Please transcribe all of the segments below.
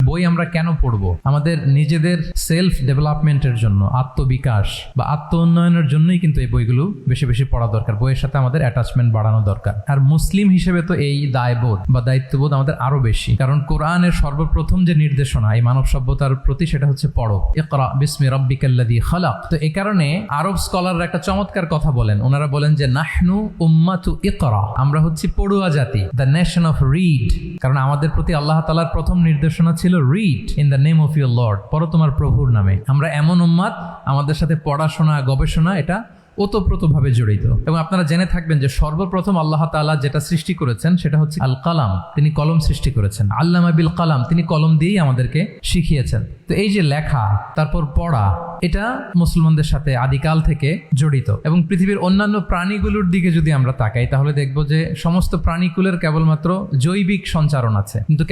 বই আমরা কেন পড়বো? আমাদের নিজেদের সেলফ ডেভেলপমেন্টের জন্য, আত্মবিকাশ বা আত্ম উন্নয়নের জন্যই কিন্তু এই বইগুলো বেশি বেশি পড়া দরকার। বইয়ের সাথে আমাদের অ্যাটাচমেন্ট বাড়ানো দরকার। আর মুসলিম হিসেবে তো এই দায়বোধ বা দায়িত্ববোধ আমাদের আরো বেশি, কারণ কোরআনের সর্বপ্রথম যে নির্দেশনা এই মানব সভ্যতার প্রতি, সেটা হচ্ছে পড়ো, ইকরা বিসমি রাব্বিকাল্লাযী খালাক। তো এই কারণে আরব স্কলাররা একটা চমৎকার কথা বলেন। ওনারা বলেন যে নাহনু উম্মাতু ইকরা, আমরা হচ্ছি পড়ুয়া জাতি, দ্য নেশন অফ রিড। কারণ আমাদের প্রতি আল্লাহ তাআলার প্রথম নির্দেশনা ছিল read in the name of your Lord, পড়ো তোমার প্রভুর নামে। আমরা এমন উম্মাত, আমাদের সাথে পড়াশোনা গবেষণা এটা ওতপ্রোতভাবে জড়িত। এবং আপনারা জেনে থাকবেন যে সর্বপ্রথম আল্লাহ তাআলা যেটা সৃষ্টি করেছেন সেটা হচ্ছে আল কালাম, তিনি কলম সৃষ্টি করেছেন। আল্লামা বিল কালাম, তিনি কলম দিয়েই আমাদেরকে শিখিয়েছেন। তো এই যে লেখা, তারপর পড়া, এটা মুসলমানদের সাথে আদিকাল থেকে জড়িত। এবং পৃথিবীর অন্যান্য প্রাণীগুলোর দিকে যদি আমরা তাকাই, তাহলে দেখব যে সমস্ত প্রাণীকুলের কেবলমাত্র জৈবিক সঞ্চারণ আছে, কিন্তু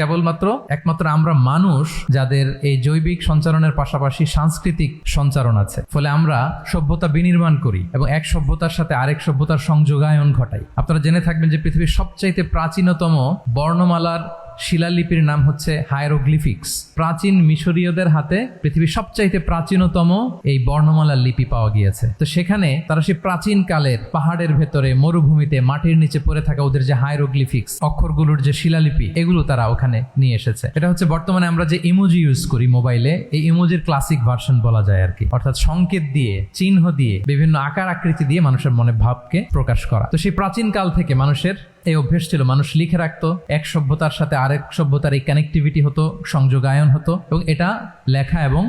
একমাত্র আমরা মানুষ যাদের এই জৈবিক সঞ্চারণের পাশাপাশি সাংস্কৃতিক সঞ্চারণ আছে। ফলে আমরা সভ্যতা বিনির্মাণ করি এবং এক সভ্যতার সাথে আরেক সভ্যতার সংযোগায়ন ঘটাই। আপনারা জেনে থাকবেন যে পৃথিবীর সবচাইতে প্রাচীনতম বর্ণমালার শিলালিপির নাম হচ্ছে হায়ারোগ্লিফিক্স। প্রাচীন মিশরীয়দের হাতে পৃথিবীর সবচাইতে প্রাচীনতম এই বর্ণমালার লিপি পাওয়া গিয়েছে। তো সেখানে তারা সেই প্রাচীন কালের পাহাড়ের ভেতরে, মরুভূমিতে, মাটির নিচে পড়ে থাকা ওদের যে হায়ারোগ্লিফিক্স, অক্ষরগুলোর যে শিলালিপি, এগুলো তারা ওখানে নিয়ে এসেছে। এটা হচ্ছে বর্তমানে আমরা যে ইমোজি ইউজ করি মোবাইলে, এই ইমোজির ক্লাসিক ভার্সন বলা যায় আর কি। অর্থাৎ সংকেত দিয়ে, চিহ্ন দিয়ে, বিভিন্ন আকার আকৃতি দিয়ে মানুষের মনে ভাবকে প্রকাশ করা। তো সেই প্রাচীন কাল থেকে মানুষের এই অভ্যেস ছিল, মানুষ লিখে রাখতো, এক সভ্যতার সাথে আরেক সভ্যতার এই কানেক্টিভিটি হতো, সংযোগায়ন হতো, এবং এটা লেখা এবং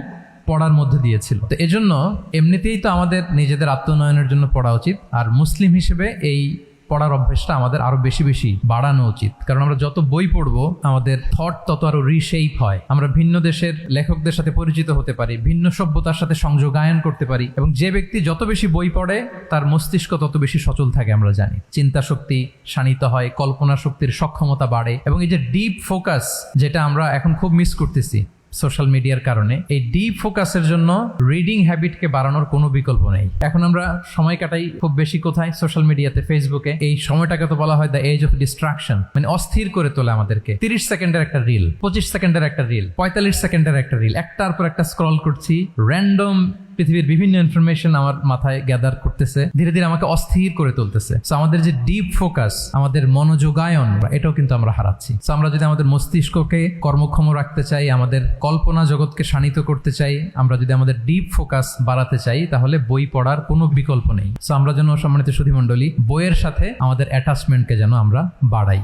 পড়ার মধ্যে দিয়েছিল। তো এজন্য এমনিতেই তো আমাদের নিজেদের আত্ম উন্নয়নের জন্য পড়া উচিত, আর মুসলিম হিসেবে এই পড়ার অভ্যেসটা আমাদের আরো বেশি বেশি বাড়ানো উচিত। কারণ আমরা যত বই পড়বো, আমাদের থট তত আরো রিশেপ হয়। আমরা ভিন্ন দেশের লেখকদের সাথে পরিচিত হতে পারি, ভিন্ন সভ্যতার সাথে সংযোগায়ন করতে পারি। এবং যে ব্যক্তি যত বেশি বই পড়ে, তার মস্তিষ্ক তত বেশি সচল থাকে। আমরা জানি চিন্তা শক্তি শানিত হয়, কল্পনা শক্তির সক্ষমতা বাড়ে। এবং এই যে ডিপ ফোকাস, যেটা আমরা এখন খুব মিস করতেছি সোশ্যাল মিডিয়ার কারণে, এই ডিপ ফোকাসের জন্য রিডিং হ্যাবিটকে বাড়ানোর কোনো বিকল্প নেই। এখন আমরা সময় কাটাই খুব বেশি কোথায়? সোশ্যাল মিডিয়াতে, ফেসবুকে। এই সময়টাকে তো বলা হয় দ্য এজ অফ ডিস্ট্রাকশন, মানে অস্থির করে তোলে আমাদেরকে। 30 সেকেন্ডের একটা রিল, 25 সেকেন্ডের একটা রিল, 45 সেকেন্ডের একটা রিল, একটার পর একটা স্ক্রল করছি। র্যান্ডম পৃথিবীর বিভিন্ন ইনফরমেশন আমার মাথায় গ্যাদার করতেছে, ধীরে ধীরে আমাকে অস্থির করে তুলতেছে। সো আমাদের যে ডিপ ফোকাস, আমাদের মনোযোগায়ন, এটাও কিন্তু আমরা হারাচ্ছি। সো আমরা যদি আমাদের মস্তিষ্ককে কর্মক্ষম রাখতে চাই, আমাদের কল্পনা জগৎকে শানিত করতে চাই, আমরা যদি আমাদের ডিপ ফোকাস বাড়াতে চাই, তাহলে বই পড়ার কোনো বিকল্প নেই। সো আমরা যেন, সম্মানিত সুধী মণ্ডলী, বইয়ের সাথে আমাদের অ্যাটাচমেন্টকে যেন আমরা বাড়াই।